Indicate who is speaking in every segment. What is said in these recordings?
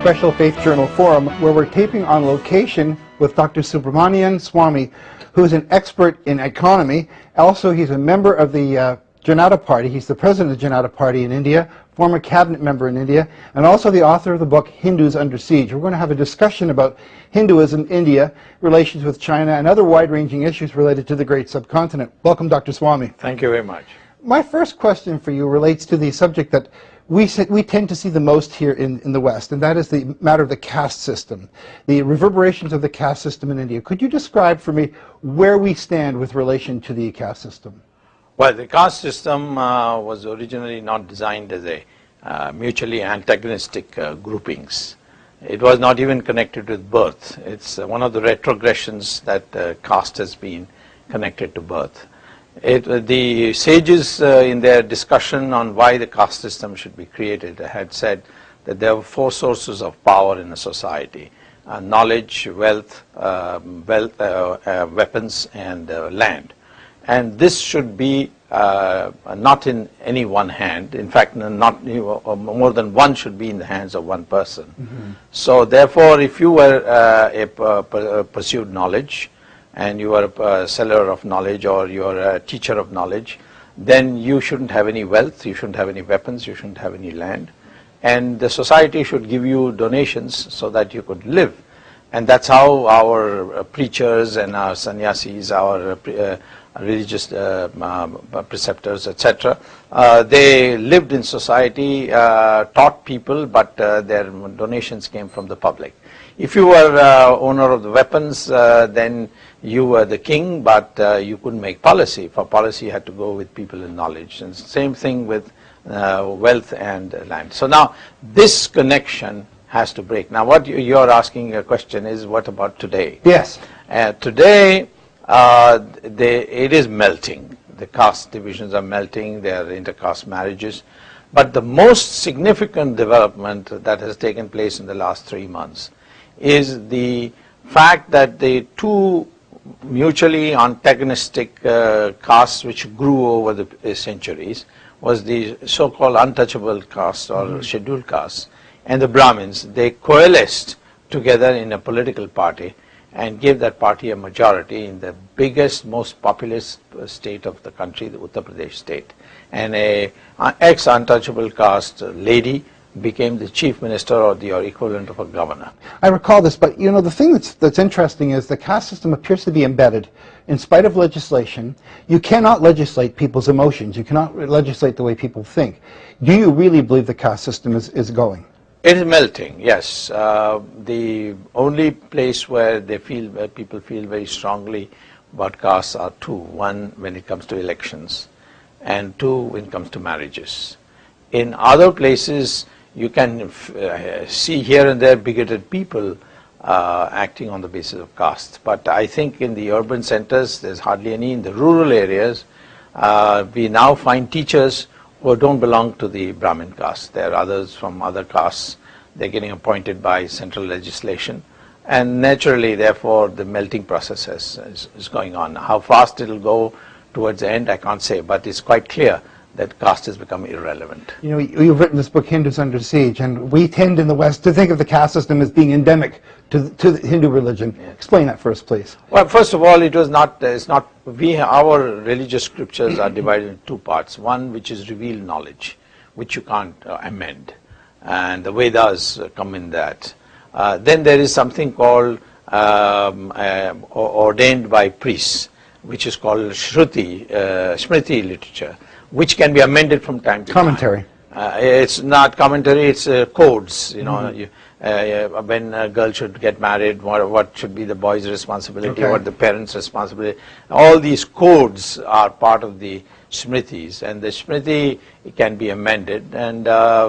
Speaker 1: special Faith Journal Forum where we're taping on location with Dr. Subramanian Swamy, who's an expert in economy. Also, he's a member of the Janata Party. He's the president of the Janata Party in India, former cabinet member in India, and also the author of the book Hindus Under Siege. We're going to have a discussion about Hinduism, India, relations with China, and other wide-ranging issues related to the great subcontinent. Welcome, Dr. Swamy.
Speaker 2: Thank you very much.
Speaker 1: My first question for you relates to the subject that we tend to see the most here in the West, and that is the matter of the caste system, the reverberations of the caste system in India. Could you describe for me where we stand with relation to the caste system?
Speaker 2: Well, the caste system was originally not designed as a mutually antagonistic groupings. It was not even connected with birth. It's one of the retrogressions that caste has been connected to birth. The sages in their discussion on why the caste system should be created had said that there were four sources of power in a society: knowledge, wealth, weapons, and land. And this should be not in any one hand. In fact, not more than one should be in the hands of one person. Mm-hmm. So therefore, if you were pursued knowledge, and you are a seller of knowledge, or you are a teacher of knowledge, then you shouldn't have any wealth, you shouldn't have any weapons, you shouldn't have any land. And the society should give you donations so that you could live. And that's how our preachers and our sannyasis, our religious preceptors, etc., they lived in society, taught people, but their donations came from the public. If you were owner of the weapons, then you were the king, but you couldn't make policy. For policy, you had to go with people in knowledge. And same thing with wealth and land. So now, this connection has to break. Now, what you're asking a question is, what about today?
Speaker 1: Yes.
Speaker 2: Today, it is melting. The caste divisions are melting. There are intercaste marriages. But the most significant development that has taken place in the last 3 months is the fact that the two mutually antagonistic castes which grew over the centuries was the so-called untouchable caste or scheduled caste and the Brahmins. They coalesced together in a political party and gave that party a majority in the biggest, most populous state of the country, the Uttar Pradesh state. And a ex-untouchable caste lady became the chief minister or the equivalent of a governor.
Speaker 1: I recall this, but you know, the thing that's interesting is the caste system appears to be embedded in spite of legislation. You cannot legislate people's emotions. You cannot legislate the way people think. Do you really believe the caste system is going?
Speaker 2: It is melting, yes. The only place where people feel very strongly about castes are two. One, when it comes to elections, and two, when it comes to marriages. In other places, you can see here and there bigoted people acting on the basis of caste. But I think in the urban centers, there's hardly any. In the rural areas, we now find teachers who don't belong to the Brahmin caste. There are others from other castes. They're getting appointed by central legislation. And naturally, therefore, the melting process is going on. How fast it'll go towards the end, I can't say, but it's quite clear that caste has become irrelevant. You
Speaker 1: know, you've written this book, Hindus Under Siege, and we tend in the West to think of the caste system as being endemic to the Hindu religion. Yeah. Explain that first, please.
Speaker 2: Well, first of all, our religious scriptures are divided into two parts. One, which is revealed knowledge, which you can't amend. And the Vedas come in that. Then there is something called ordained by priests, which is called Smriti literature, which can be amended from time to
Speaker 1: commentary.
Speaker 2: Time. It's not commentary, it's codes. You know, when a girl should get married, what should be the boy's responsibility, what the parents' responsibility. All these codes are part of the Smritis, and the Smriti can be amended, and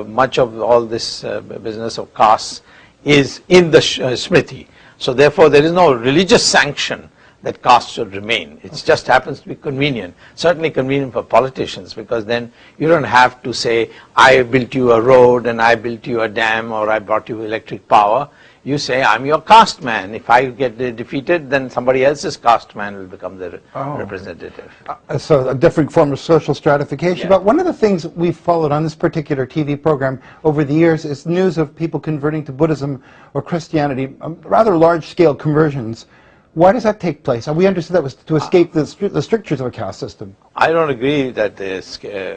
Speaker 2: much of all this business of castes is in the Smriti. So therefore, there is no religious sanction that caste should remain. It just happens to be convenient. Certainly convenient for politicians, because then you don't have to say, I built you a road and I built you a dam or I brought you electric power. you say, I'm your caste man. If I get defeated, then somebody else's caste man will become the representative.
Speaker 1: So a different form of social stratification.
Speaker 2: Yeah.
Speaker 1: But one of the things we've followed on this particular TV program over the years is news of people converting to Buddhism or Christianity, rather large-scale conversions. Why does that take place? We understood that was to escape the strictures of a caste system.
Speaker 2: I don't agree that the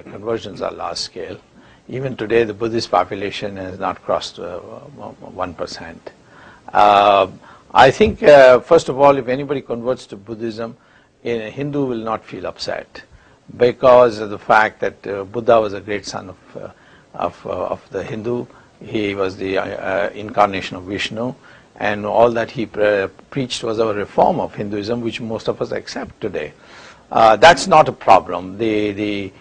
Speaker 2: conversions are large-scale. Even today, the Buddhist population has not crossed 1%. I think, first of all, if anybody converts to Buddhism, a Hindu will not feel upset because of the fact that Buddha was a great son of the Hindu. He was the incarnation of Vishnu, and all that he preached was a reform of Hinduism, which most of us accept today. That's not a problem. The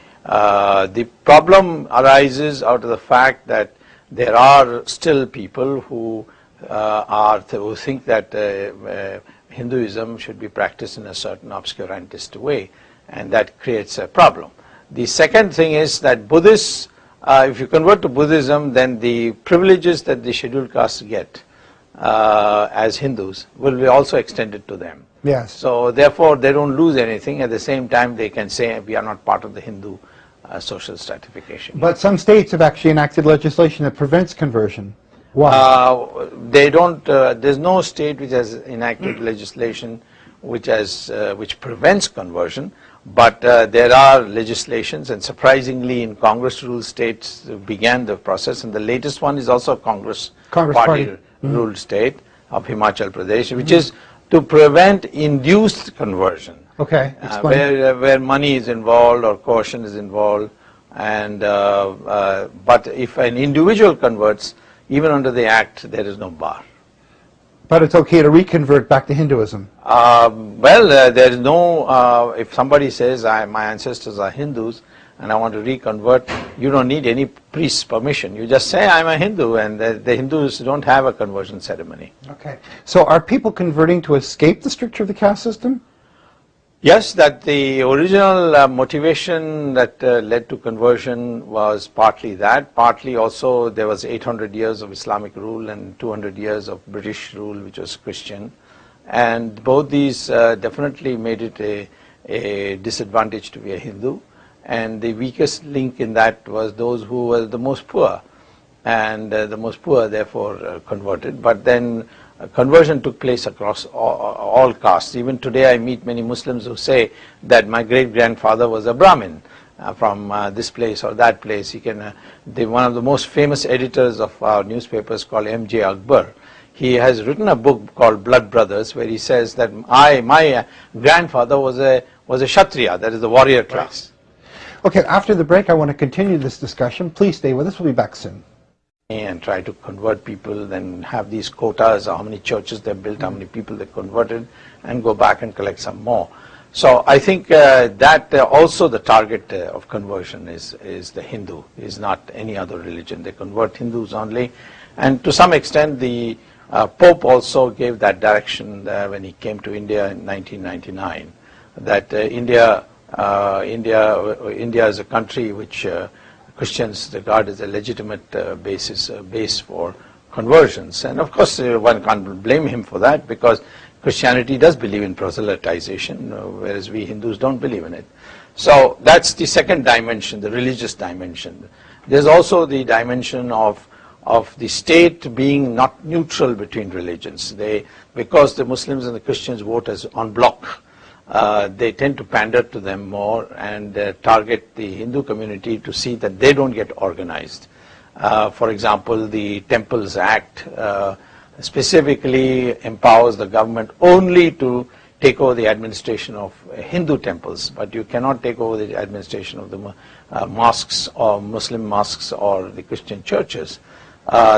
Speaker 2: problem arises out of the fact that there are still people who who think that Hinduism should be practiced in a certain obscurantist way, and that creates a problem. The second thing is that Buddhists, if you convert to Buddhism, then the privileges that the scheduled castes get as Hindus will be also extended to them.
Speaker 1: Yes.
Speaker 2: So therefore, they don't lose anything. At the same time, they can say we are not part of the Hindu social stratification.
Speaker 1: But some states have actually enacted legislation that prevents conversion. Why?
Speaker 2: They don't. There's no state which has enacted legislation which prevents conversion. But there are legislations, and surprisingly, in Congress ruled states began the process, and the latest one is also a Congress party ruled state of Himachal Pradesh, which is to prevent induced conversion.
Speaker 1: Okay, explain.
Speaker 2: Where money is involved or coercion is involved, and but if an individual converts, even under the act, there is no bar.
Speaker 1: But it's okay to reconvert back to Hinduism.
Speaker 2: There is no. If somebody says my ancestors are Hindus and I want to reconvert, you don't need any priest's permission. You just say I'm a Hindu, and the Hindus don't have a conversion ceremony.
Speaker 1: Okay. So are people converting to escape the stricture of the caste system?
Speaker 2: Yes, that the original motivation that led to conversion was partly that, partly also there was 800 years of Islamic rule and 200 years of British rule, which was Christian, and both these definitely made it a disadvantage to be a Hindu, and the weakest link in that was those who were the most poor, and the most poor therefore converted. But then conversion took place across all castes. Even today I meet many Muslims who say that my great-grandfather was a Brahmin from this place or that place. He can, one of the most famous editors of our newspapers called M.J. Akbar, he has written a book called Blood Brothers, where he says that my grandfather was a Kshatriya, that is the warrior class.
Speaker 1: Okay, after the break I want to continue this discussion. Please stay with us, we'll be back soon.
Speaker 2: And try to convert people, then have these quotas, how many churches they built, how many people they converted, and go back and collect some more. So I think that also the target of conversion is the Hindu, is not any other religion. They convert Hindus only, and to some extent the Pope also gave that direction when he came to India in 1999, that India is a country which Christians regard as a legitimate base for conversions. And of course one can't blame him for that, because Christianity does believe in proselytization, whereas we Hindus don't believe in it. So that's the second dimension, the religious dimension. There's also the dimension of the state being not neutral between religions. Because the Muslims and the Christians vote as en bloc, they tend to pander to them more and target the Hindu community to see that they don't get organized. For example, the Temples Act specifically empowers the government only to take over the administration of Hindu temples, but you cannot take over the administration of the mosques or Muslim mosques or the Christian churches.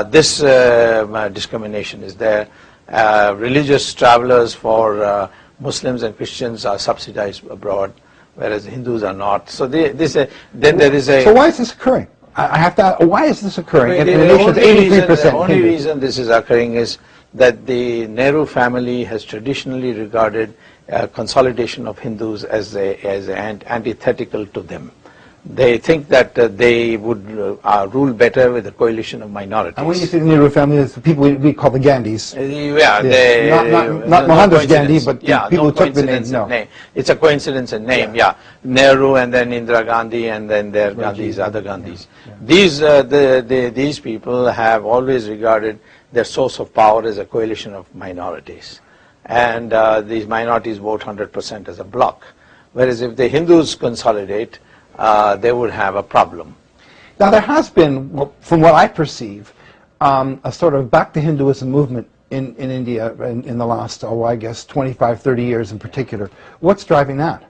Speaker 2: This discrimination is there. Religious travelers for Muslims and Christians are subsidized abroad, whereas Hindus are not. So then there is a...
Speaker 1: So why is this occurring? I have to ask, why is this occurring?
Speaker 2: The only reason this is occurring is that the Nehru family has traditionally regarded consolidation of Hindus as antithetical to them. They think that they would rule better with a coalition of minorities.
Speaker 1: And when you say the Nehru family, it's the people we call the Gandhis.
Speaker 2: Yeah,
Speaker 1: not Mohandas Gandhi, but the people who took the name. No.
Speaker 2: It's a coincidence in name. Yeah, Nehru and then Indira Gandhi and then their Gandhis, other Gandhis. Yeah. These people have always regarded their source of power as a coalition of minorities, and these minorities vote 100% as a bloc. Whereas if the Hindus consolidate, they would have a problem.
Speaker 1: Now there has been, from what I perceive, a sort of back to Hinduism movement in India in the last, I guess, 25, 30 years in particular. What's driving that?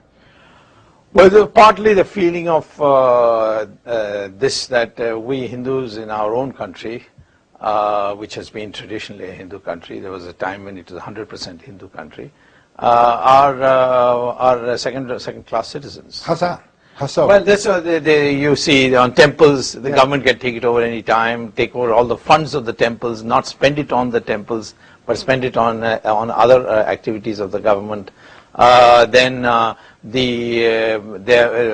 Speaker 2: Well, partly the feeling of that we Hindus in our own country, which has been traditionally a Hindu country, there was a time when it was a 100% Hindu country, are second-class citizens.
Speaker 1: How's that? How so?
Speaker 2: Well, that's what you see on temples, the government can take it over any time, take over all the funds of the temples, not spend it on the temples, but spend it on other activities of the government.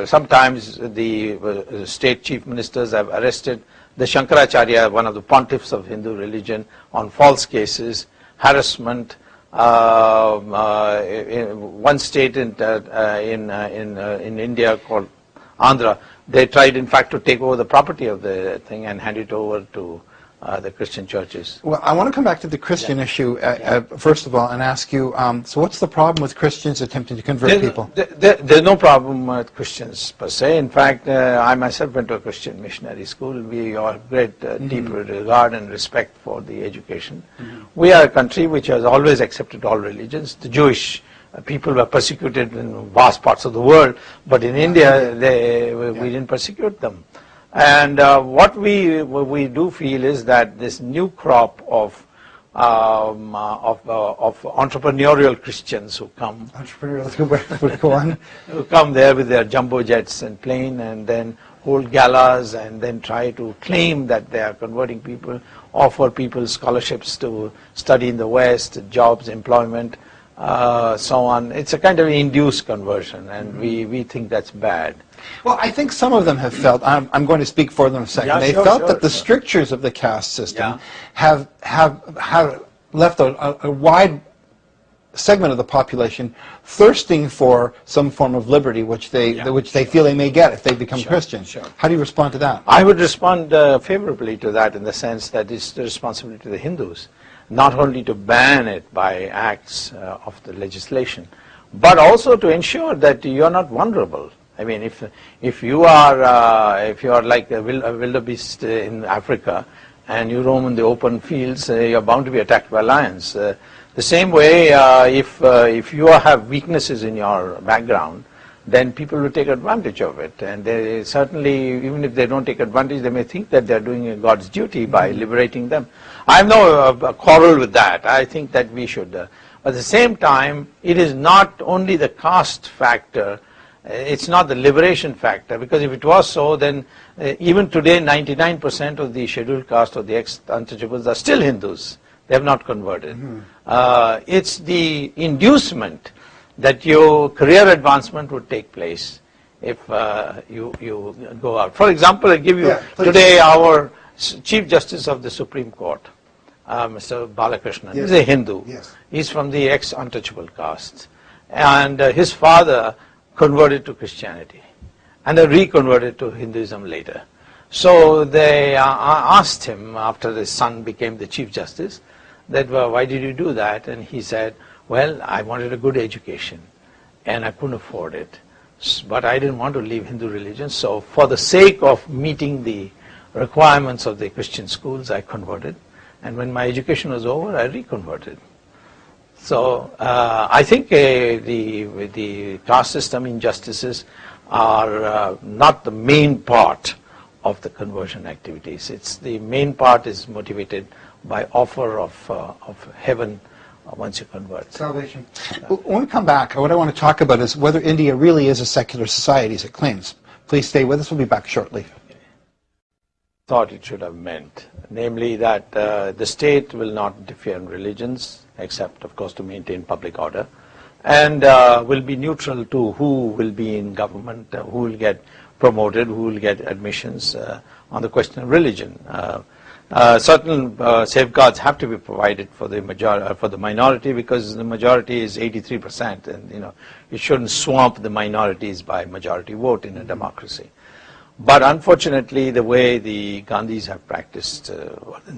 Speaker 2: Sometimes the state chief ministers have arrested the Shankaracharya, one of the pontiffs of Hindu religion, on false cases, harassment. In one state in India called Andhra, they tried in fact to take over the property of the thing and hand it over to the Christian churches.
Speaker 1: Well, I want to come back to the Christian issue first of all and ask you, so what's the problem with Christians attempting to convert people?
Speaker 2: There's no problem with Christians per se. In fact, I myself went to a Christian missionary school. We all have great deep regard and respect for the education. We are a country which has always accepted all religions. The Jewish people were persecuted in vast parts of the world, but in India we didn't persecute them. And what we do feel is that this new crop of entrepreneurial Christians who come, who come there with their jumbo jets and plane, and then hold galas, and then try to claim that they are converting people, offer people scholarships to study in the West, jobs, employment, so on. It's a kind of induced conversion, and we think that's bad.
Speaker 1: Well, I think some of them have felt, I'm going to speak for them a second,
Speaker 2: Yeah,
Speaker 1: they felt that the strictures of the caste system have left a wide segment of the population thirsting for some form of liberty, which they feel they may get if they become Christian. How do you respond to that?
Speaker 2: I would respond favorably to that, in the sense that it's the responsibility of the Hindus, not only to ban it by acts of the legislation, but also to ensure that you are not vulnerable. I mean, if you are like a wildebeest in Africa and you roam in the open fields, you are bound to be attacked by lions. The same way, if you have weaknesses in your background, then people will take advantage of it. And they certainly, even if they don't take advantage, they may think that they are doing God's duty by liberating them. I have no quarrel with that. I think that we should. But at the same time, it is not only the caste factor. It's not the liberation factor, because if it was so, then even today 99% of the scheduled caste or the ex-untouchables are still Hindus. They have not converted. It's the inducement that your career advancement would take place if you go out. For example, I give you today our Chief Justice of the Supreme Court, Mr. Balakrishnan. He's a Hindu. He's from the ex-untouchable caste, and his father converted to Christianity, and then reconverted to Hinduism later. So they asked him, after his son became the Chief Justice, that, well, why did you do that? And he said, well, I wanted a good education, and I couldn't afford it, but I didn't want to leave Hindu religion, so for the sake of meeting the requirements of the Christian schools, I converted, and when my education was over, I reconverted. So I think the caste system injustices are not the main part of the conversion activities. It's the main part is motivated by offer of heaven once you convert.
Speaker 1: Salvation. When we come back, what I want to talk about is whether India really is a secular society as it claims. Please stay with us. We'll be back shortly.
Speaker 2: Thought it should have meant, namely that the state will not interfere in religions, except, of course, to maintain public order, and will be neutral to who will be in government, who will get promoted, who will get admissions on the question of religion. Certain safeguards have to be provided for the minority, because the majority is 83%, and you shouldn't swamp the minorities by majority vote in a democracy. But unfortunately, the way the Gandhis have practiced,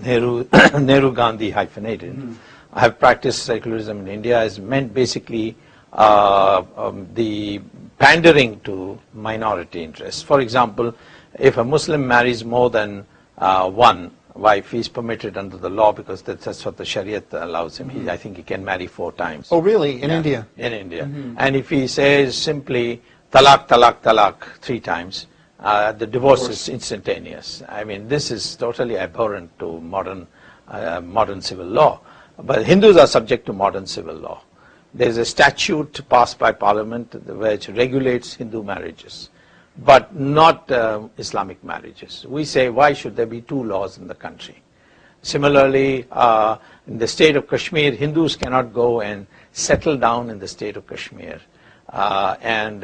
Speaker 2: Nehru-Gandhi hyphenated, have practiced secularism in India has meant basically the pandering to minority interests. For example, if a Muslim marries more than one wife, he is permitted under the law, because that's what the Shariat allows him. I think he can marry 4 times.
Speaker 1: Oh, really? In India?
Speaker 2: In India. And if he says simply talaq, talaq, talaq 3 times, the divorce is instantaneous. I mean, this is totally abhorrent to modern civil law. But Hindus are subject to modern civil law. There is a statute passed by Parliament which regulates Hindu marriages, but not Islamic marriages. We say, why should there be 2 laws in the country? Similarly, in the state of Kashmir, Hindus cannot go and settle down in the state of Kashmir and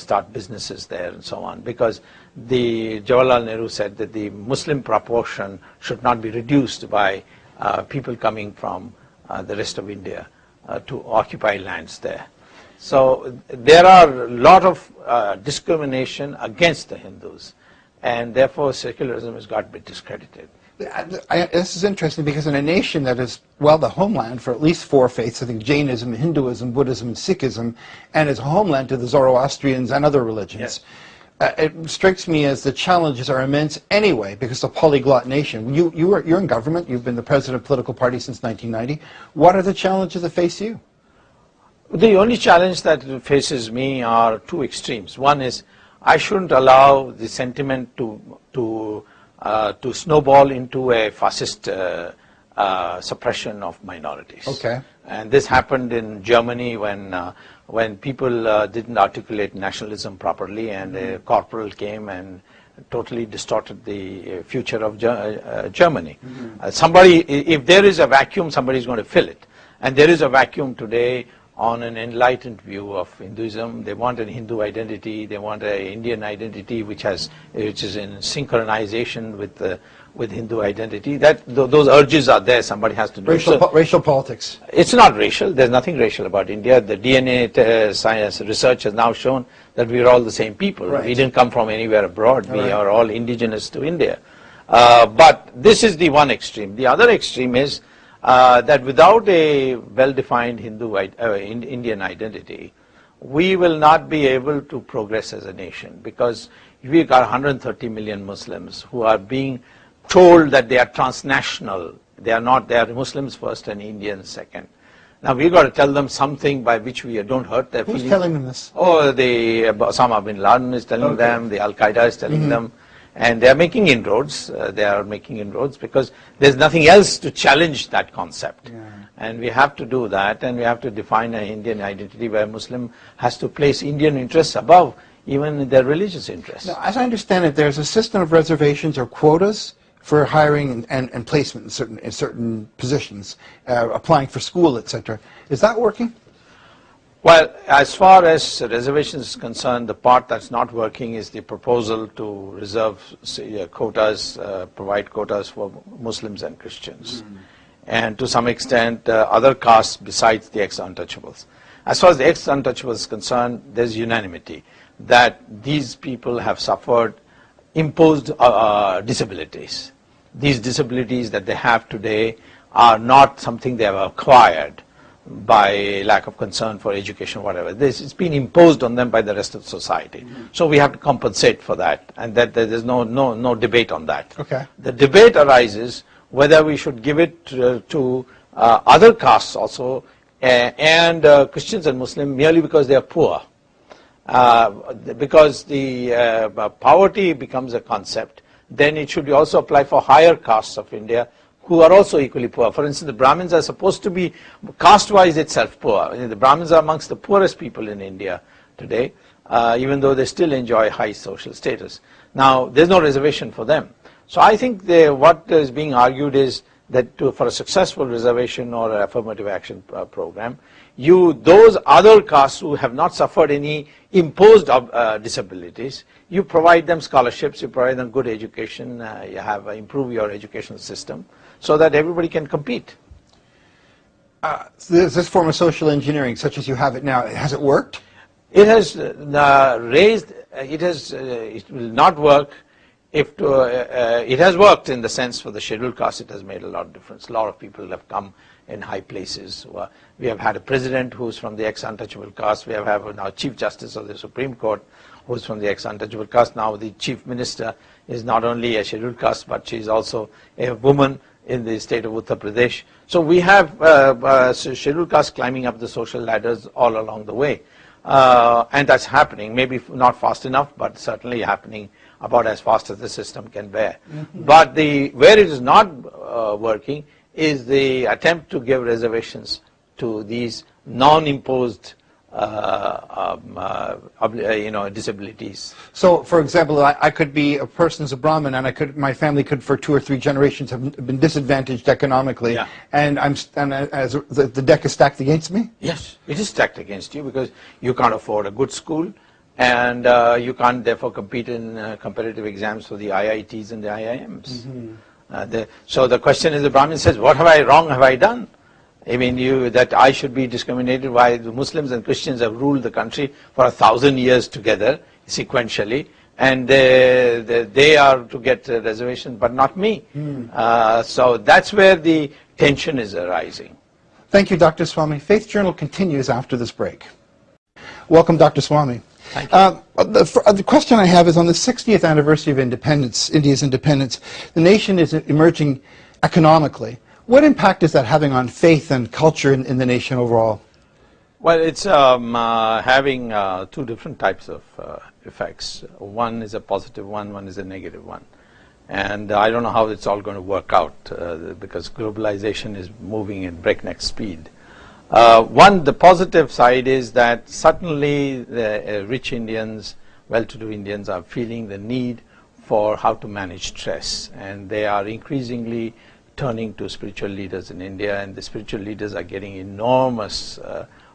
Speaker 2: start businesses there and so on, because the Jawaharlal Nehru said that the Muslim proportion should not be reduced by people coming from the rest of India to occupy lands there. So there are a lot of discrimination against the Hindus, and therefore secularism has got to be discredited.
Speaker 1: This is interesting, because in a nation that is, well, the homeland for at least 4 faiths, I think Jainism, Hinduism, Buddhism, and Sikhism, and is homeland to the Zoroastrians and other religions.
Speaker 2: Yes.
Speaker 1: It strikes me as the challenges are immense anyway, because it's a polyglot nation. You're in government, you've been the president of a political party since 1990. What are the challenges that face you?
Speaker 2: The only challenge that faces me are 2 extremes. One is, I shouldn't allow the sentiment to snowball into a fascist suppression of minorities.
Speaker 1: Okay.
Speaker 2: And this happened in Germany when people didn't articulate nationalism properly, and a corporal came and totally distorted the future of Germany. If there is a vacuum, somebody is going to fill it. And there is a vacuum today on an enlightened view of Hinduism. They want an Hindu identity, they want an Indian identity which is in synchronization with Hindu identity. Those urges are there, somebody has to do it.
Speaker 1: Racial politics.
Speaker 2: It's not racial, there's nothing racial about India. The DNA science research has now shown that we are all the same people.
Speaker 1: Right.
Speaker 2: We didn't come from anywhere abroad, we are all indigenous to India. But this is the one extreme. The other extreme is that without a well-defined Indian identity, we will not be able to progress as a nation, because we've got 130 million Muslims who are being told that they are transnational. They are not. They are Muslims first and Indians second. Now we've got to tell them something by which we don't hurt their feelings.
Speaker 1: Who's telling them this?
Speaker 2: Oh, Osama bin Laden is telling them, the Al-Qaeda is telling them. And they are making inroads. Because there's nothing else to challenge that concept. Yeah. And we have to do that, and we have to define an Indian identity where Muslim has to place Indian interests above even their religious interests.
Speaker 1: Now, as I understand it, there's a system of reservations or quotas for hiring and placement in certain positions, applying for school, etc. Is that working?
Speaker 2: Well, as far as reservations is concerned, the part that's not working is the proposal to reserve quotas, provide quotas for Muslims and Christians. And to some extent, other castes besides the ex-untouchables. As far as the ex-untouchables is concerned, there's unanimity that these people have suffered imposed disabilities. These disabilities that they have today are not something they have acquired by lack of concern for education, whatever. It's been imposed on them by the rest of society. So we have to compensate for that, and that there's no debate on that.
Speaker 1: Okay.
Speaker 2: The debate arises whether we should give it to other castes also, and Christians and Muslims, merely because they are poor. Because the poverty becomes a concept, then it should also apply for higher castes of India who are also equally poor. For instance, the Brahmins are supposed to be caste-wise itself poor. The Brahmins are amongst the poorest people in India today, even though they still enjoy high social status. Now, there's no reservation for them. So I think what is being argued is that for a successful reservation or an affirmative action program, those other castes who have not suffered any imposed disabilities, you provide them scholarships, you provide them good education, you have improve your educational system so that everybody can compete.
Speaker 1: So this form of social engineering, such as you have it now, has it worked?
Speaker 2: It has it will not work if it has worked in the sense for the scheduled caste. It has made a lot of difference. A lot of people have come in high places. We have had a president who's from the ex-untouchable caste. We have now Chief Justice of the Supreme Court who's from the ex-untouchable caste. Now the Chief Minister is not only a scheduled caste, but she's also a woman in the state of Uttar Pradesh. So we have scheduled caste climbing up the social ladders all along the way. And that's happening, maybe not fast enough, but certainly happening about as fast as the system can bear. Mm-hmm. But where it is not working is the attempt to give reservations to these non-imposed disabilities.
Speaker 1: So, for example, I could be a person's a Brahmin, and my family could, for 2 or 3 generations, have been disadvantaged economically, yeah. And the deck is stacked against me.
Speaker 2: Yes, it is stacked against you because you can't afford a good school, and you can't therefore compete in competitive exams for the IITs and the IIMs. Mm-hmm. So the question is, the Brahmin says, "What have I done? I mean, that I should be discriminated while the Muslims and Christians have ruled the country for 1,000 years together, sequentially, and they are to get a reservation, but not me." So that's where the tension is arising.
Speaker 1: Thank you, Dr. Swami. Faith Journal continues after this break. Welcome, Dr. Swami.
Speaker 2: Thank you.
Speaker 1: The question I have is, on the 60th anniversary of independence, India's independence, the nation is emerging economically. What impact is that having on faith and culture in the nation overall?
Speaker 2: Well, it's having 2 different types of effects. One is a positive one is a negative one. And I don't know how it's all going to work out because globalization is moving at breakneck speed. The positive side is that suddenly the rich Indians, well-to-do Indians, are feeling the need for how to manage stress, and they are increasingly turning to spiritual leaders in India, and the spiritual leaders are getting enormous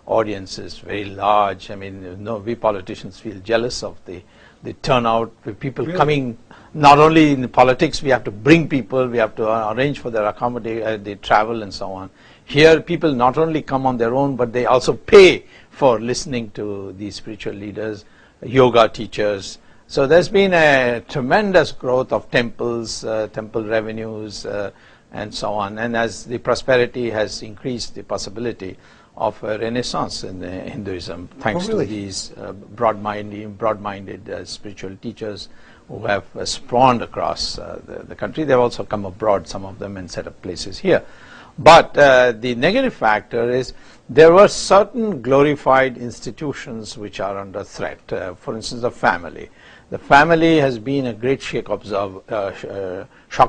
Speaker 2: audiences, very large. I mean, we politicians feel jealous of the turnout, with people coming. Not only in politics, we have to bring people, we have to arrange for their accommodation, their travel and so on. Here, people not only come on their own, but they also pay for listening to these spiritual leaders, yoga teachers. So there's been a tremendous growth of temples, temple revenues, and so on. And as the prosperity has increased, the possibility of a renaissance in Hinduism, thanks to these broad-minded spiritual teachers who have spawned across the country. They've also come abroad, some of them, and set up places here. But the negative factor is there were certain glorified institutions which are under threat. For instance, the family. The family has been a great shock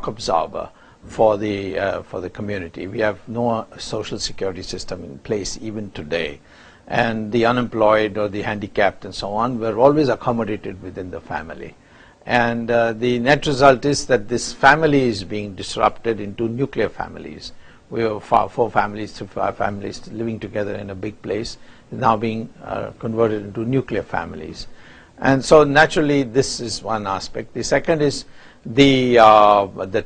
Speaker 2: absorber for the community. We have no social security system in place even today, and the unemployed or the handicapped and so on were always accommodated within the family. And the net result is that this family is being disrupted into nuclear families. We have 4 families to 5 families living together in a big place, now being converted into nuclear families. And so naturally this is one aspect. The second is the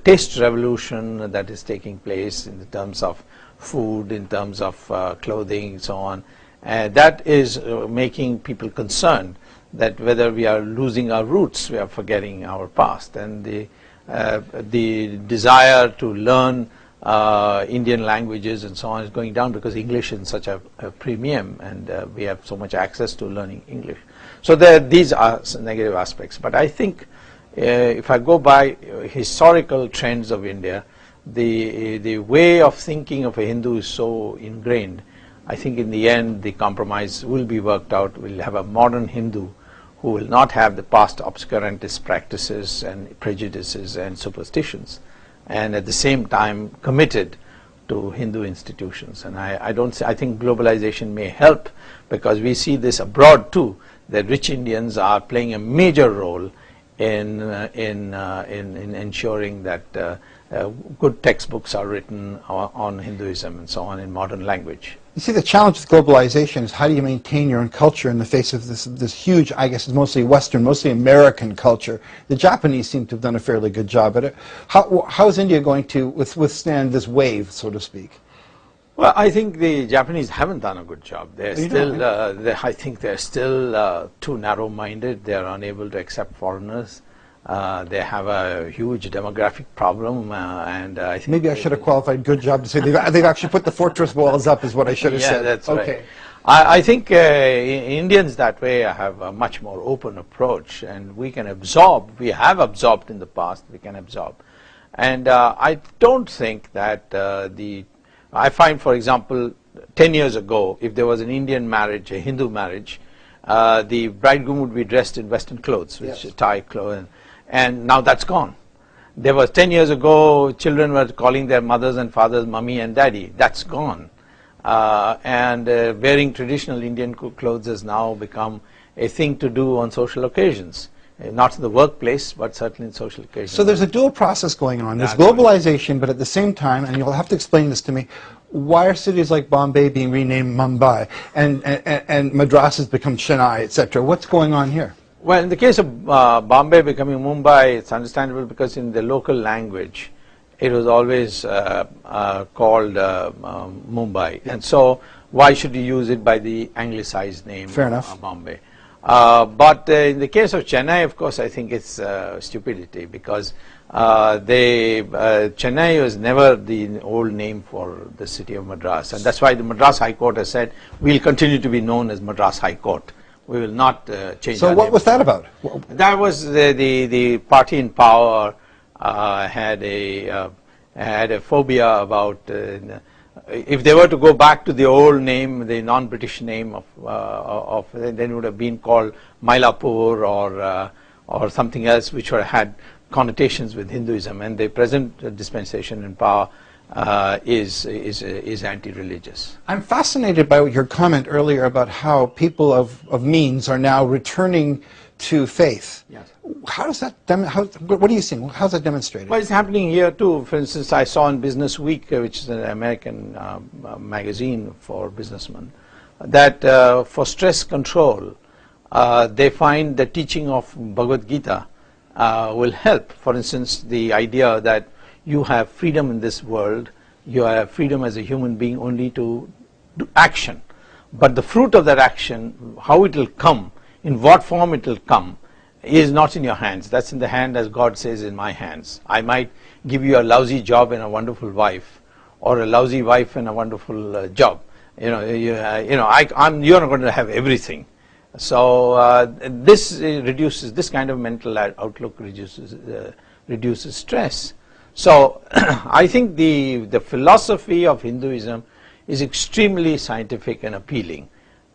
Speaker 2: taste revolution that is taking place in terms of food, in terms of clothing and so on. That is making people concerned that whether we are losing our roots, we are forgetting our past. And the desire to learn Indian languages and so on is going down because English is such a premium, and we have so much access to learning English. So these are some negative aspects. But I think if I go by historical trends of India, the way of thinking of a Hindu is so ingrained. I think in the end the compromise will be worked out. We'll have a modern Hindu who will not have the past obscurantist practices and prejudices and superstitions, and at the same time committed to Hindu institutions. And I think globalization may help, because we see this abroad too, that rich Indians are playing a major role in ensuring that good textbooks are written on Hinduism and so on in modern language.
Speaker 1: You see, the challenge with globalization is how do you maintain your own culture in the face of this huge, I guess it's mostly Western, mostly American culture. The Japanese seem to have done a fairly good job at it. How is India going to withstand this wave, so to speak?
Speaker 2: Well, I think the Japanese haven't done a good job. They're still, I think they're still too narrow-minded. They're unable to accept foreigners. They have a huge demographic problem, and I think
Speaker 1: maybe I should have qualified good job to say they've actually put the fortress walls up, is what I should have said.
Speaker 2: Yeah, that's
Speaker 1: okay.
Speaker 2: Right. I think Indians that way have a much more open approach, and we can absorb. We have absorbed in the past. We can absorb, and I don't think that I find, for example, 10 years ago, if there was an Indian marriage, a Hindu marriage, the bridegroom would be dressed in Western clothes, which is tie clothes. And now that's gone. There was 10 years ago, children were calling their mothers and fathers mummy and daddy. That's gone. Wearing traditional Indian clothes has now become a thing to do on social occasions. Not in the workplace, but certainly in social occasions.
Speaker 1: So there's a dual process going on. There's globalization, but at the same time, and you'll have to explain this to me, why are cities like Bombay being renamed Mumbai and Madras has become Chennai, etc.? What's going on here?
Speaker 2: Well, in the case of Bombay becoming Mumbai, it's understandable because in the local language, it was always called Mumbai. And so why should you use it by the anglicized name Bombay? But in the case of Chennai, of course, I think it's stupidity because Chennai was never the old name for the city of Madras. And that's why the Madras High Court has said, we'll continue to be known as Madras High Court. We will not change our name.
Speaker 1: So what was that about?
Speaker 2: That was the party in power had a phobia about if they were to go back to the old name, the non-British name of then it would have been called Mylapore or something else which had connotations with Hinduism, and the present dispensation in power is anti-religious. I'm
Speaker 1: fascinated by your comment earlier about how people of means are now returning to faith. Yes. How does that? What are you seeing? How's that demonstrated?
Speaker 2: Well, it's happening here too. For instance, I saw in Business Week, which is an American magazine for businessmen, that for stress control, they find the teaching of Bhagavad Gita will help. For instance, the idea that you have freedom in this world, you have freedom as a human being only to do action. But the fruit of that action, how it will come, in what form it will come, is not in your hands. That's in the hand, as God says, in my hands. I might give you a lousy job and a wonderful wife, or a lousy wife and a wonderful job. You're not going to have everything. So this reduces, this kind of mental outlook reduces stress. So I think the philosophy of Hinduism is extremely scientific and appealing,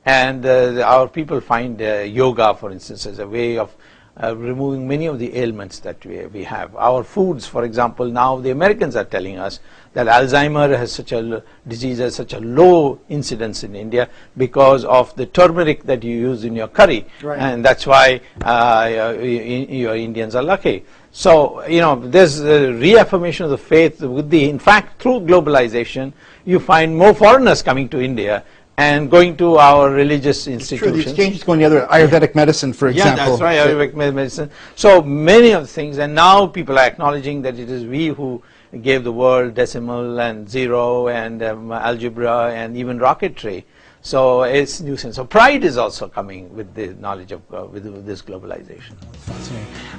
Speaker 2: and our people find yoga, for instance, as a way of removing many of the ailments that we have. Our foods, for example, now the Americans are telling us that Alzheimer has has such a low incidence in India because of the turmeric that you use in your curry, and that's why your Indians are lucky. So, there's a reaffirmation of the faith in fact, through globalization, you find more foreigners coming to India and going to our religious institutions.
Speaker 1: True, the exchange is going the other way. Ayurvedic medicine, for example.
Speaker 2: Yeah, that's right, Ayurvedic medicine. So many of the things, and now people are acknowledging that it is we who gave the world decimal and zero and algebra and even rocketry. So it's new sense. So pride is also coming with the knowledge of with this globalization.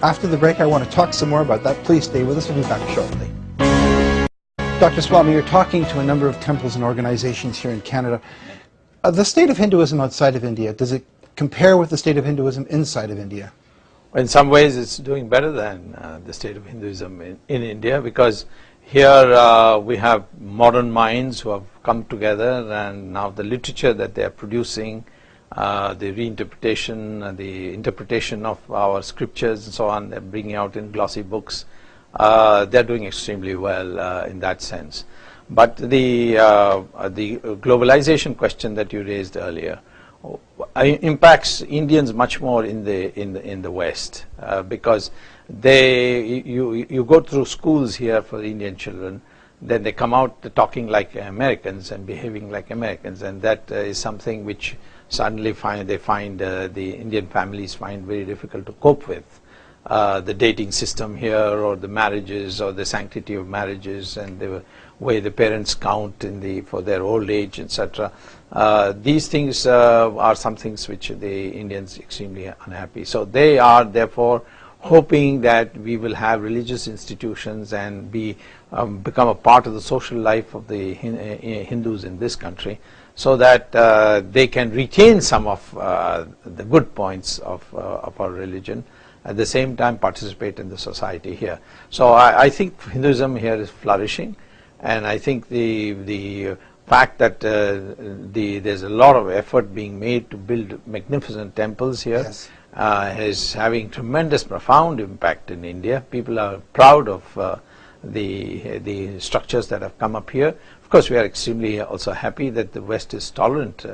Speaker 1: After the break, I want to talk some more about that. Please stay with us. We'll be back shortly. Dr. Swami, you're talking to a number of temples and organizations here in Canada. The state of Hinduism outside of India, does it compare with the state of Hinduism inside of India?
Speaker 2: In some ways, it's doing better than the state of Hinduism in India, because here we have modern minds who have come together, and now the literature that they are producing, the reinterpretation, the interpretation of our scriptures and so on, they're bringing out in glossy books. They're doing extremely well in that sense. But the globalization question that you raised earlier, impacts Indians much more in the West, because you go through schools here for Indian children, then they come out talking like Americans and behaving like Americans, and that is something which suddenly the Indian families find very difficult to cope with. The dating system here, or the marriages, or the sanctity of marriages, and the way the parents count for their old age, etc. These things are some things which the Indians are extremely unhappy. So they are therefore hoping that we will have religious institutions and become a part of the social life of the Hindus in this country, so that they can retain some of the good points of our religion, at the same time participate in the society here. So I think Hinduism here is flourishing, and I think the fact that there's a lot of effort being made to build magnificent temples here, yes, is having tremendous, profound impact in India. People are proud of the structures that have come up here. Of course, we are extremely also happy that the West is tolerant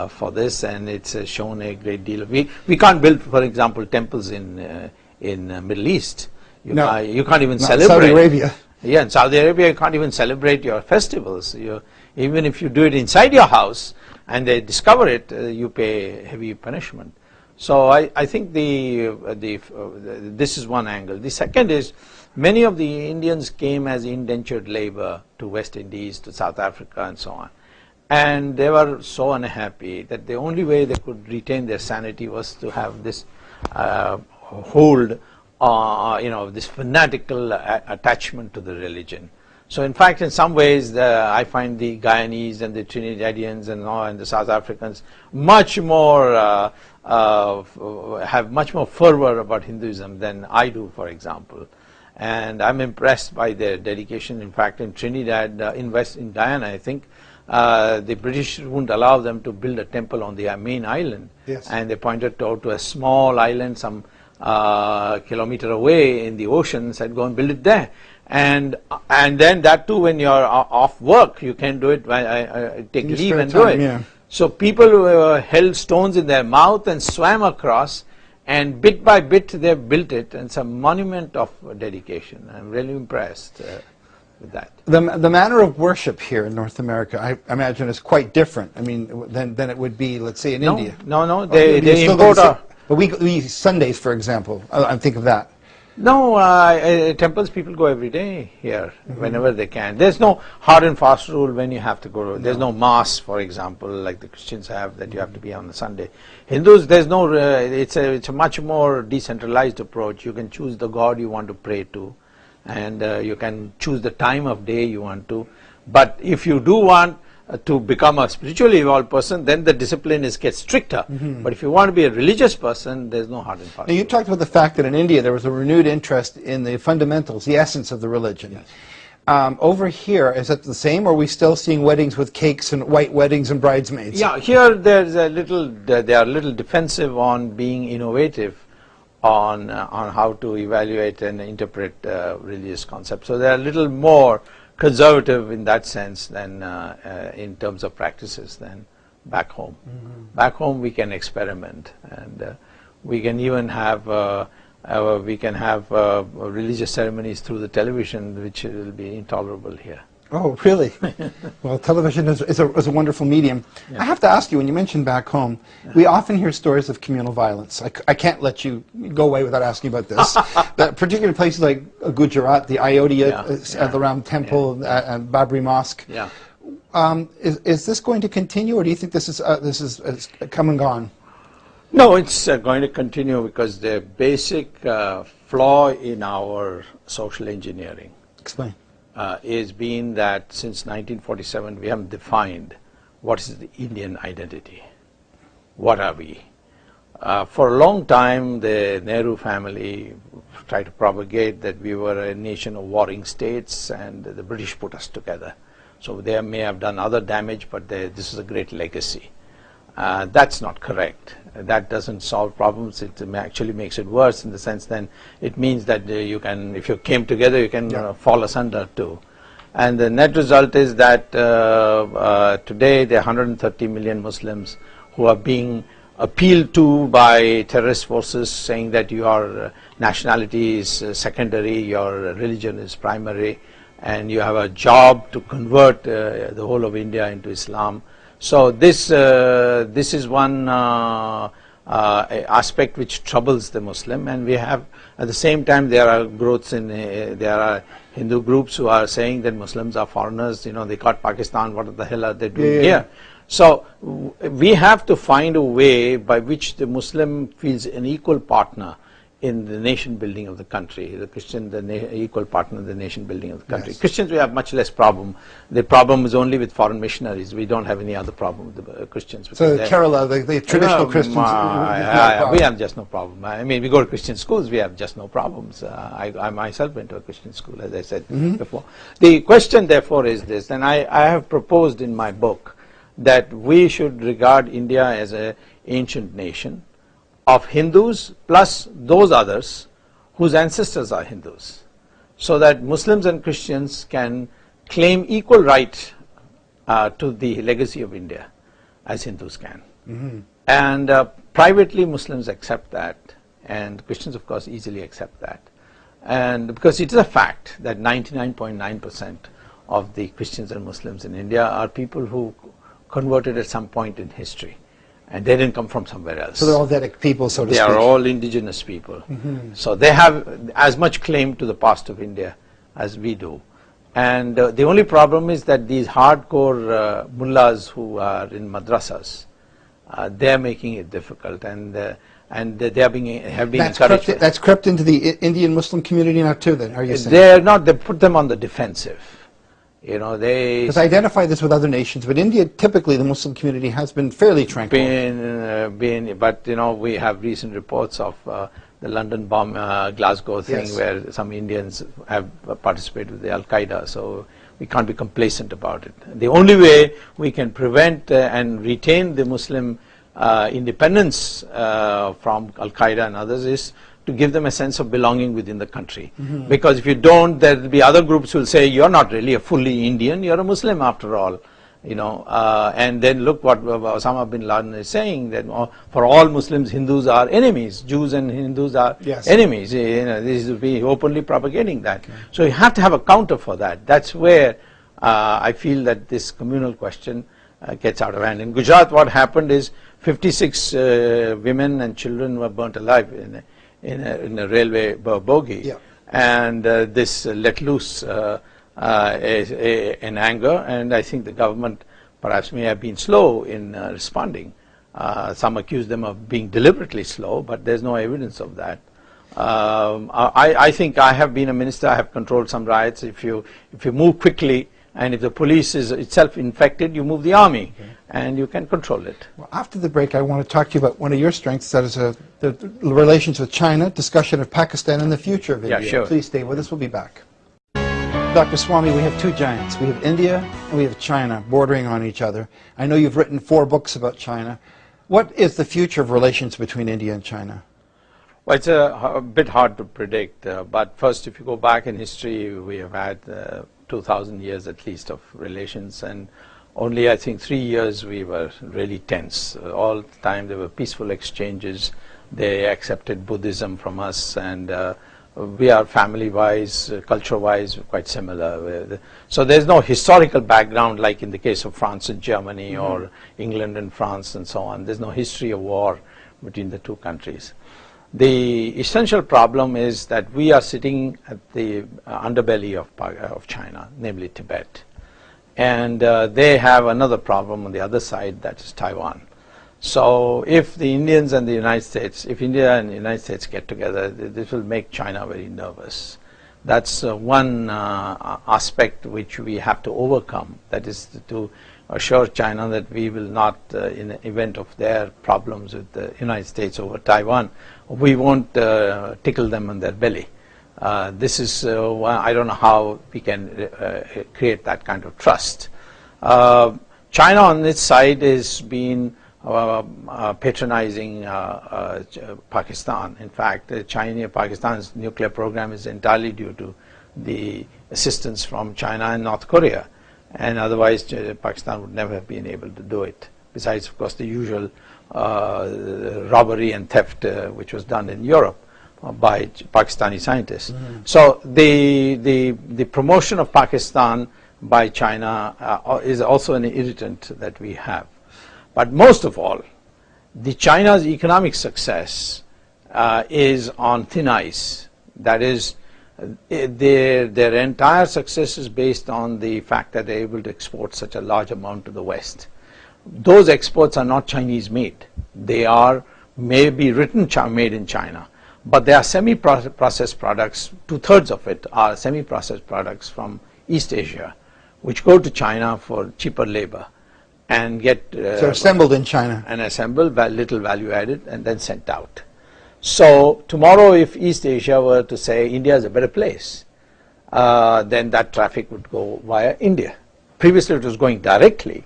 Speaker 2: for this, and it's shown a great deal of. We can't build, for example, temples in Middle East. You can't even celebrate.
Speaker 1: Saudi Arabia.
Speaker 2: Yeah, in Saudi Arabia, you can't even celebrate your festivals. Even if you do it inside your house and they discover it, you pay heavy punishment. So I think this is one angle. The second is, many of the Indians came as indentured labor to West Indies, to South Africa, and so on. And they were so unhappy that the only way they could retain their sanity was to have this hold, this fanatical attachment to the religion. So in fact, in some ways, I find the Guyanese and the Trinidadians and the South Africans much more have much more fervor about Hinduism than I do, for example. And I'm impressed by their dedication. In fact, in Trinidad, in Guyana, I think, the British wouldn't allow them to build a temple on the main island.
Speaker 1: Yes.
Speaker 2: And they pointed out to a small island some kilometer away in the ocean and said, go and build it there. And then that too, when you're off work, you can do it, take leave and do it. Yeah. So people held stones in their mouth and swam across, and bit by bit they built it, and it's a monument of dedication. I'm really impressed with that.
Speaker 1: The manner of worship here in North America, I imagine, is quite different. I mean, than it would be, let's say, in India.
Speaker 2: No, they import
Speaker 1: but we Sundays, for example, I think of that.
Speaker 2: No, temples people go every day here, whenever they can. There's no hard and fast rule when you have to go. There's no mass, for example, like the Christians have, that you have to be on a Sunday. Hindus, there's no. It's a much more decentralized approach. You can choose the god you want to pray to, and you can choose the time of day you want to. But if you do want to become a spiritually evolved person, then the discipline gets stricter. But if you want to be a religious person, there's no hard and fast.
Speaker 1: Now, you talked about the fact that in India there was a renewed interest in the fundamentals, the essence of the religion. Yes. Over here, is it the same, or are we still seeing weddings with cakes and white weddings and bridesmaids?
Speaker 2: Yeah, here there's they are a little defensive on being innovative on how to evaluate and interpret religious concepts. So they're a little more conservative in that sense than in terms of practices than back home. Back home we can experiment, and we can even have religious ceremonies through the television, which will be intolerable here.
Speaker 1: Oh, really? Well, television is a wonderful medium. Yeah. I have to ask you, when you mentioned back home, we often hear stories of communal violence. I can't let you go away without asking about this. Particularly places like Gujarat, the Ayodhya, the Ram Temple, and Babri Mosque.
Speaker 2: Yeah.
Speaker 1: Is this going to continue, or do you think this is come and gone?
Speaker 2: No, it's going to continue, because the basic flaw in our social engineering.
Speaker 1: Explain.
Speaker 2: Is being that since 1947 we haven't defined what is the Indian identity. What are we? For a long time the Nehru family tried to propagate that we were a nation of warring states and the British put us together. So they may have done other damage, but this is a great legacy. That's not correct. That doesn't solve problems. It actually makes it worse, in the sense then it means that you can, if you came together, you can fall asunder too. And the net result is that today there are 130 million Muslims who are being appealed to by terrorist forces, saying that your nationality is secondary, your religion is primary, and you have a job to convert the whole of India into Islam. So this is one aspect which troubles the Muslim, and we have at the same time there are growths in there are Hindu groups who are saying that Muslims are foreigners. You know, they got Pakistan. What the hell are they doing here? So we have to find a way by which the Muslim feels an equal partner in the nation building of the country, the Christian equal partner in the nation building of the country. Yes. Christians, we have much less problem. The problem is only with foreign missionaries. We don't have any other problem with the Christians.
Speaker 1: So Kerala, the traditional Christians,
Speaker 2: we have just no problem. I mean, we go to Christian schools, we have just no problems. I myself went to a Christian school, as I said before. The question, therefore, is this, and I have proposed in my book that we should regard India as an ancient nation of Hindus plus those others whose ancestors are Hindus, so that Muslims and Christians can claim equal right to the legacy of India as Hindus can. And privately Muslims accept that, and Christians of course easily accept that, and because it is a fact that 99.9% of the Christians and Muslims in India are people who converted at some point in history, and they didn't come from somewhere else.
Speaker 1: So they're all Vedic people, so to speak.
Speaker 2: They are all indigenous people. So they have as much claim to the past of India as we do. And the only problem is that these hardcore mullahs who are in madrasas, they're making it difficult, and they are have been encouraged.
Speaker 1: That's crept into the Indian Muslim community now too, then, are you saying?
Speaker 2: They're not, they put them on the defensive. You know, they...
Speaker 1: Because I identify this with other nations, but India, typically the Muslim community has been fairly tranquil.
Speaker 2: But, you know, we have recent reports of the London bomb, Glasgow thing, where some Indians have participated with the Al-Qaeda, so we can't be complacent about it. The only way we can prevent and retain the Muslim independence from Al-Qaeda and others is to give them a sense of belonging within the country. Because if you don't, there will be other groups who will say, you're not really a fully Indian, you're a Muslim after all. You know, and then look what Osama bin Laden is saying, that for all Muslims, Hindus are enemies. Jews and Hindus are enemies. You know, this is be openly propagating that. So you have to have a counter for that. That's where I feel that this communal question gets out of hand. In Gujarat, what happened is 56 women and children were burnt alive in a railway bogie, and this let loose in anger, and I think the government perhaps may have been slow in responding. Some accuse them of being deliberately slow, but there's no evidence of that. I think I have been a minister, I have controlled some riots. If you move quickly, and if the police is itself infected, you move the army, and you can control it.
Speaker 1: Well, after the break, I want to talk to you about one of your strengths, that is the relations with China, discussion of Pakistan, and the future of India.
Speaker 2: Yeah, sure.
Speaker 1: Please stay with us. We'll be back. Dr. Swami, we have two giants. We have India and we have China bordering on each other. I know you've written 4 books about China. What is the future of relations between India and China?
Speaker 2: Well, it's a bit hard to predict, but first, if you go back in history, we have had 2,000 years at least of relations, and only I think 3 years we were really tense. All the time there were peaceful exchanges. They accepted Buddhism from us, and we are family-wise, culture-wise quite similar. So there's no historical background like in the case of France and Germany or England and France and so on. There's no history of war between the two countries. The essential problem is that we are sitting at the underbelly of China, namely Tibet. And they have another problem on the other side, that is Taiwan. So if the Indians and the United States, if India and the United States get together, this will make China very nervous. That's one aspect which we have to overcome, that is to assure China that we will not, in the event of their problems with the United States over Taiwan, we won't tickle them on their belly. This is, I don't know how we can create that kind of trust. China on its side has been patronizing Pakistan. In fact, Pakistan's nuclear program is entirely due to the assistance from China and North Korea, and otherwise Pakistan would never have been able to do it. besides, of course, the usual robbery and theft which was done in Europe by Pakistani scientists. So the promotion of Pakistan by China is also an irritant that we have. But most of all, the China's economic success is on thin ice. That is, their entire success is based on the fact that they're able to export such a large amount to the West. Those exports are not Chinese made. They are maybe written made in China, but they are semi-processed products. 2/3 of it are semi-processed products from East Asia, which go to China for cheaper labor and get
Speaker 1: so assembled in China
Speaker 2: and assembled, little value added, and then sent out. So tomorrow, if East Asia were to say India is a better place, then that traffic would go via India. Previously it was going directly,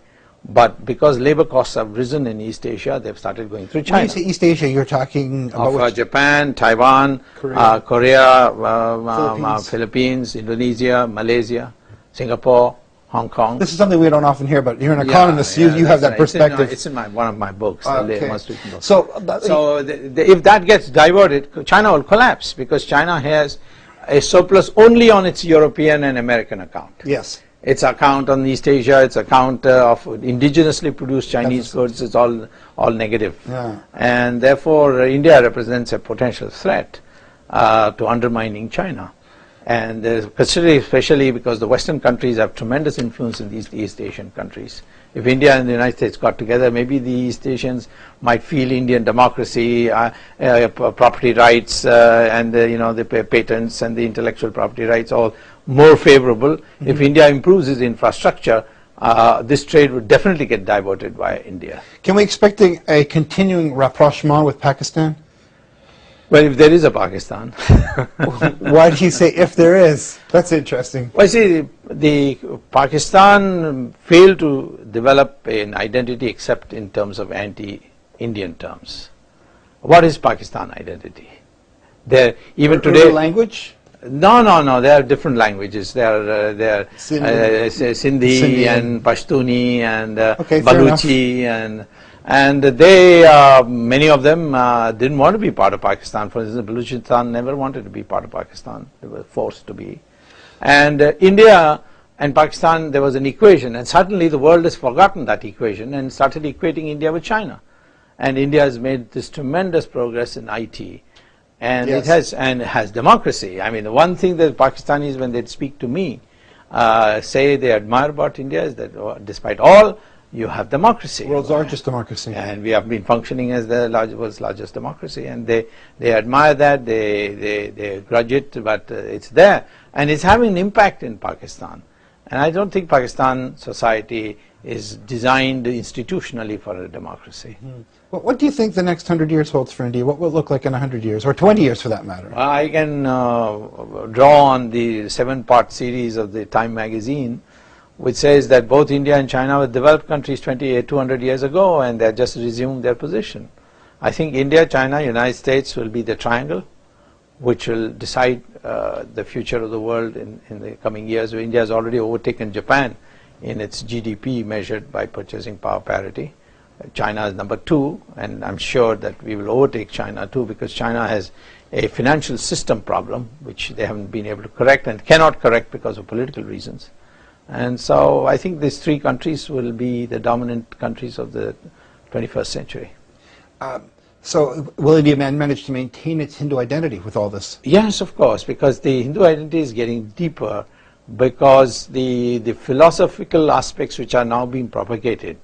Speaker 2: but because labor costs have risen in East Asia, they've started going through China.
Speaker 1: When you say East Asia, you're talking about
Speaker 2: Japan, Taiwan, Korea, Philippines, Indonesia, Malaysia, Singapore, Hong Kong.
Speaker 1: This is something we don't often hear, but you're an economist. You have that perspective.
Speaker 2: It's in one of my books.
Speaker 1: Okay.
Speaker 2: Most recent book.
Speaker 1: So
Speaker 2: if that gets diverted, China will collapse, because China has a surplus only on its European and American account.
Speaker 1: Yes.
Speaker 2: Its account on East Asia, its account of indigenously produced Chinese goods is all negative.
Speaker 1: Yeah.
Speaker 2: And therefore India represents a potential threat to undermining China. And especially because the Western countries have tremendous influence in these East Asian countries. If India and the United States got together, maybe the East Asians might feel Indian democracy, property rights, and the patents and the intellectual property rights all more favorable. If India improves its infrastructure, this trade would definitely get diverted via India.
Speaker 1: Can we expect a continuing rapprochement with Pakistan?
Speaker 2: Well, if there is a Pakistan.
Speaker 1: Why do you say if there is? That's interesting.
Speaker 2: Well, see, the Pakistan failed to develop an identity except in terms of anti-Indian terms. What is Pakistan identity? Even today,
Speaker 1: language?
Speaker 2: No. There are different languages. There are Sindhi and Pashtuni and Baluchi and they, many of them didn't want to be part of Pakistan. For instance, Balochistan never wanted to be part of Pakistan. They were forced to be. And India and Pakistan, there was an equation, and suddenly the world has forgotten that equation and started equating India with China. And India has made this tremendous progress in IT. And it has democracy. I mean, the one thing that Pakistanis, when they speak to me, say they admire about India is that despite all, you have democracy.
Speaker 1: World's largest democracy.
Speaker 2: And we have been functioning as the world's largest democracy, and they admire that, they grudge it, but it's there, and it's having an impact in Pakistan. And I don't think Pakistan society is designed institutionally for a democracy.
Speaker 1: Well, what do you think the next 100 years holds for India? What will it look like in 100 years, or 20 years for that matter?
Speaker 2: I can draw on the 7-part series of the Time magazine, which says that both India and China were developed countries 200 years ago, and they have just resumed their position. I think India, China, United States will be the triangle which will decide the future of the world in the coming years. India has already overtaken Japan in its GDP measured by purchasing power parity. China is number 2, and I'm sure that we will overtake China too, because China has a financial system problem which they haven't been able to correct and cannot correct because of political reasons. And so I think these 3 countries will be the dominant countries of the 21st century.
Speaker 1: So will India manage to maintain its Hindu identity with all this?
Speaker 2: Yes, of course, because the Hindu identity is getting deeper, because the philosophical aspects which are now being propagated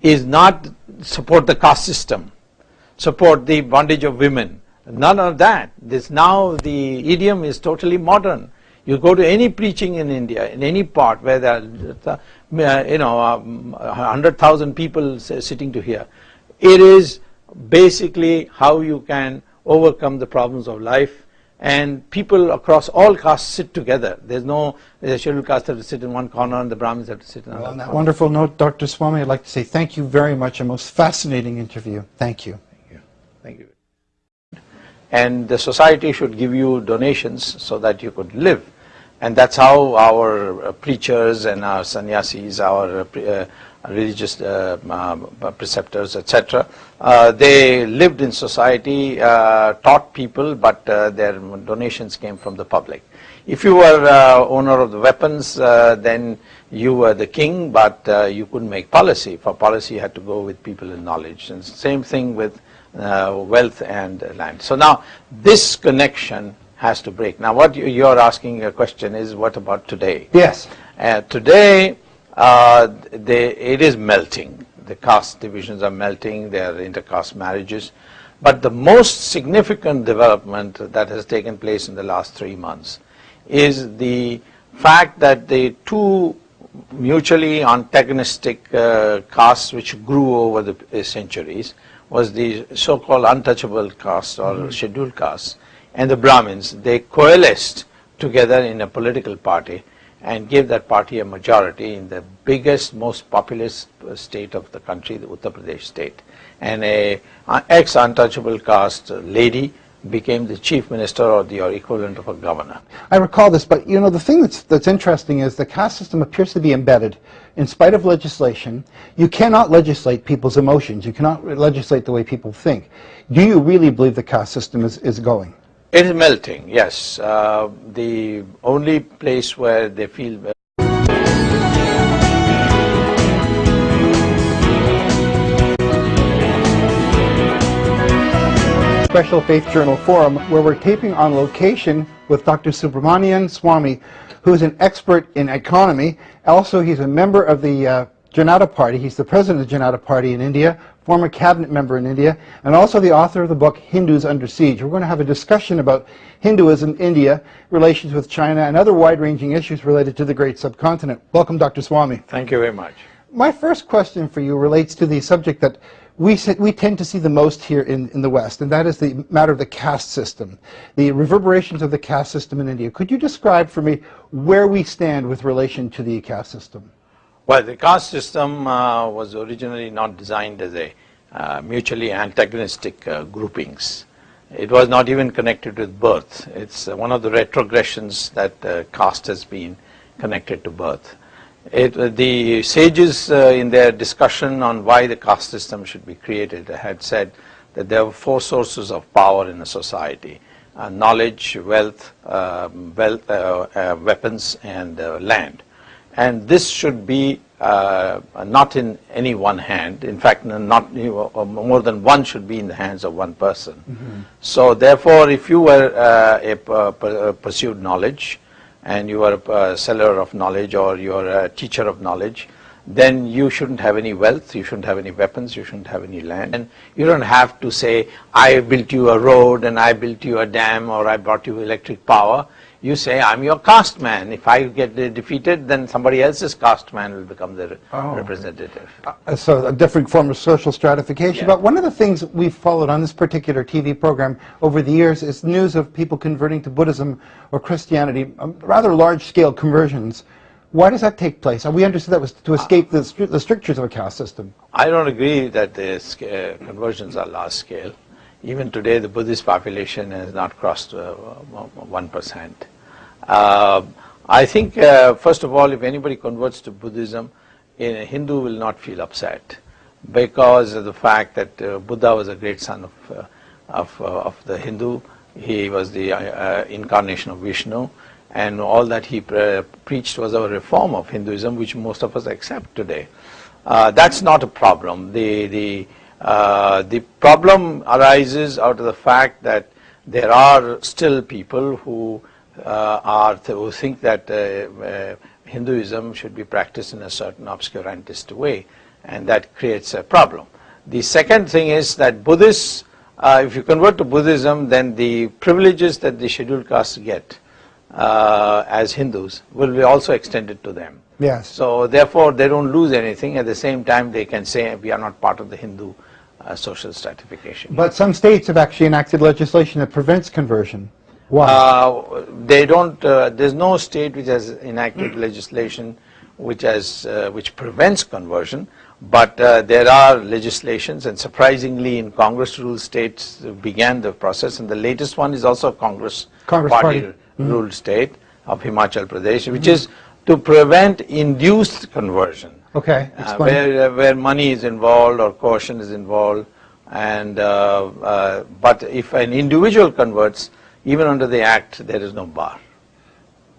Speaker 2: is not support the caste system, support the bondage of women. None of that. Now the idiom is totally modern. You go to any preaching in India, in any part where there are 100,000 people sitting to hear, it is basically how you can overcome the problems of life, and people across all castes sit together. There's a scheduled caste have to sit in one corner and the Brahmins have to sit in another corner.
Speaker 1: On that wonderful note, Dr. Swami, I'd like to say thank you very much. A most fascinating interview. Thank you.
Speaker 2: Thank you. Thank you. And the society should give you donations so that you could live. And that's how our preachers and our sannyasis, our religious preceptors, etc. They lived in society, taught people, but their donations came from the public. If you were owner of the weapons, then you were the king, but you couldn't make policy. For policy, you had to go with people in knowledge. And same thing with wealth and land. So now this connection has to break. Now what you're asking a question is, what about today?
Speaker 1: Yes.
Speaker 2: Today, it is melting. The caste divisions are melting. There are intercaste marriages. But the most significant development that has taken place in the last 3 months is the fact that the two mutually antagonistic castes which grew over the centuries was the so-called untouchable caste or scheduled castes and the Brahmins. They coalesced together in a political party and gave that party a majority in the biggest, most populous state of the country, the Uttar Pradesh state. And a ex-untouchable caste lady became the chief minister or the equivalent of a governor.
Speaker 1: I recall this, but you know, the thing that's interesting is the caste system appears to be embedded in spite of legislation. You cannot legislate people's emotions. You cannot legislate the way people think. Do you really believe the caste system is going?
Speaker 2: It is melting, yes. The only place where they feel
Speaker 1: Special Faith Journal Forum, where we're taping on location with Dr. Subramanian Swami, who is an expert in economy. Also, he's a member of the Janata Party. He's the president of the Janata Party in India, former cabinet member in India, and also the author of the book Hindus Under Siege. We're going to have a discussion about Hinduism, India, relations with China, and other wide-ranging issues related to the great subcontinent. Welcome, Dr. Swami.
Speaker 2: Thank you very much.
Speaker 1: My first question for you relates to the subject that we tend to see the most here in the West, and that is the matter of the caste system, the reverberations of the caste system in India. Could you describe for me where we stand with relation to the caste system?
Speaker 2: Well, the caste system was originally not designed as a mutually antagonistic groupings. It was not even connected with birth. It's one of the retrogressions that caste has been connected to birth. The sages in their discussion on why the caste system should be created had said that there were 4 sources of power in a society: knowledge, wealth, weapons, and land. And this should be not in any one hand. In fact, not more than one should be in the hands of one person. Mm-hmm. So therefore, if you were pursued knowledge, and you are a seller of knowledge or you are a teacher of knowledge, then you shouldn't have any wealth, you shouldn't have any weapons, you shouldn't have any land. And you don't have to say, I built you a road and I built you a dam or I brought you electric power. You say, I'm your caste man. If I get defeated, then somebody else's caste man will become the representative.
Speaker 1: So a different form of social stratification.
Speaker 2: Yeah.
Speaker 1: But one of the things we've followed on this particular TV program over the years is news of people converting to Buddhism or Christianity, rather large-scale conversions. Why does that take place? We understood that was to escape the strictures of a caste system. I
Speaker 2: don't agree that the conversions are large-scale. Even today, the Buddhist population has not crossed 1%. I think, first of all, if anybody converts to Buddhism, a Hindu will not feel upset because of the fact that Buddha was a great son of the Hindu. He was the incarnation of Vishnu, and all that he preached was a reform of Hinduism, which most of us accept today. That's not a problem. The problem arises out of the fact that there are still people who who think that Hinduism should be practiced in a certain obscurantist way, and that creates a problem. The second thing is that Buddhists, if you convert to Buddhism, then the privileges that the scheduled castes get as Hindus will be also extended to them.
Speaker 1: Yes.
Speaker 2: So therefore, they don't lose anything. At the same time, they can say we are not part of the Hindu social stratification.
Speaker 1: But some states have actually enacted legislation that prevents conversion.
Speaker 2: Why? They don't. There's no state which has enacted legislation which prevents conversion. But there are legislations, and surprisingly, in Congress-ruled states began the process, and the latest one is also a Congress Party-ruled state of Himachal Pradesh, which is to prevent induced conversion.
Speaker 1: Okay, explain.
Speaker 2: Where money is involved or coercion is involved, and but if an individual converts, even under the act, there is no bar.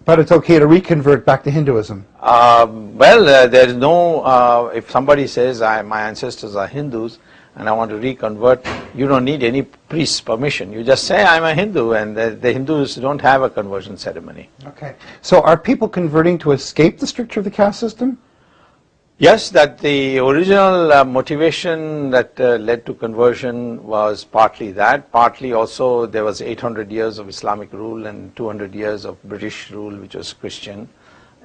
Speaker 1: But it's okay to reconvert back to Hinduism.
Speaker 2: There is no, if somebody says, my ancestors are Hindus and I want to reconvert, you don't need any priest's permission. You just say, I'm a Hindu, and the Hindus don't have a conversion ceremony.
Speaker 1: Okay. So are people converting to escape the stricture of the caste system?
Speaker 2: Yes, that the original motivation that led to conversion was partly that, partly also there was 800 years of Islamic rule and 200 years of British rule, which was Christian,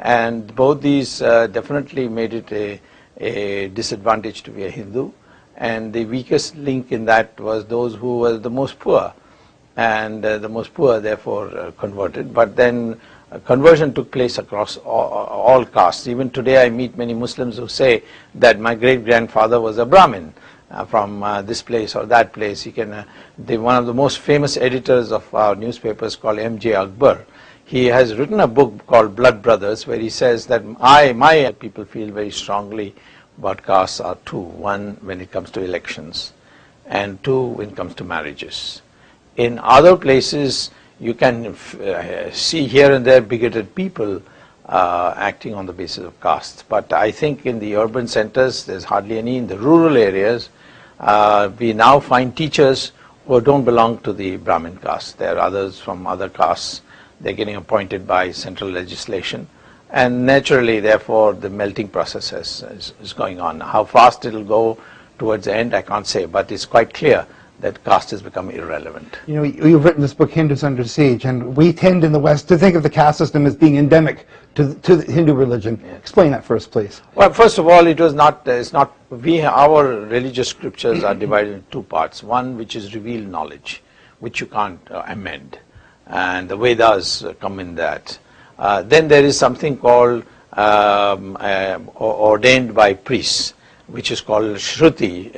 Speaker 2: and both these definitely made it a disadvantage to be a Hindu, and the weakest link in that was those who were the most poor, and the most poor therefore converted. But then conversion took place across all castes. Even today I meet many Muslims who say that my great-grandfather was a Brahmin from this place or that place. He can, one of the most famous editors of our newspapers called M.J. Akbar, he has written a book called Blood Brothers, where he says that my people feel very strongly about castes are two. One, when it comes to elections, and two, when it comes to marriages. In other places, you can see here and there bigoted people acting on the basis of caste. But I think in the urban centers, there's hardly any. In the rural areas, we now find teachers who don't belong to the Brahmin caste. There are others from other castes. They're getting appointed by central legislation. And naturally, therefore, the melting process is going on. How fast it'll go towards the end, I can't say, but it's quite clear that caste has become irrelevant.
Speaker 1: You know, you've written this book, Hindus Under Siege, and we tend in the West to think of the caste system as being endemic to the Hindu religion. Yes. Explain that first, please.
Speaker 2: Well, first of all, our religious scriptures are divided into two parts. One, which is revealed knowledge, which you can't amend, and the Vedas come in that. Then there is something called ordained by priests, which is called Smriti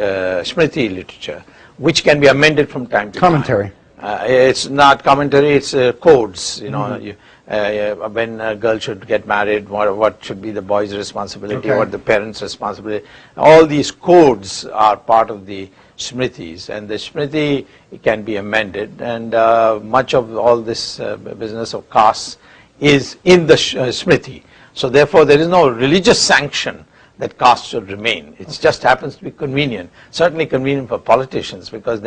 Speaker 2: literature, which can be amended from time to
Speaker 1: commentary.
Speaker 2: Time. It's not commentary, it's codes. You know, when a girl should get married, what should be the boy's responsibility, what the parents' responsibility. All these codes are part of the Smritis, and the Smriti can be amended, and much of all this business of castes is in the Smriti. So therefore there is no religious sanction that caste should remain. It just happens to be convenient. Certainly convenient for politicians, because then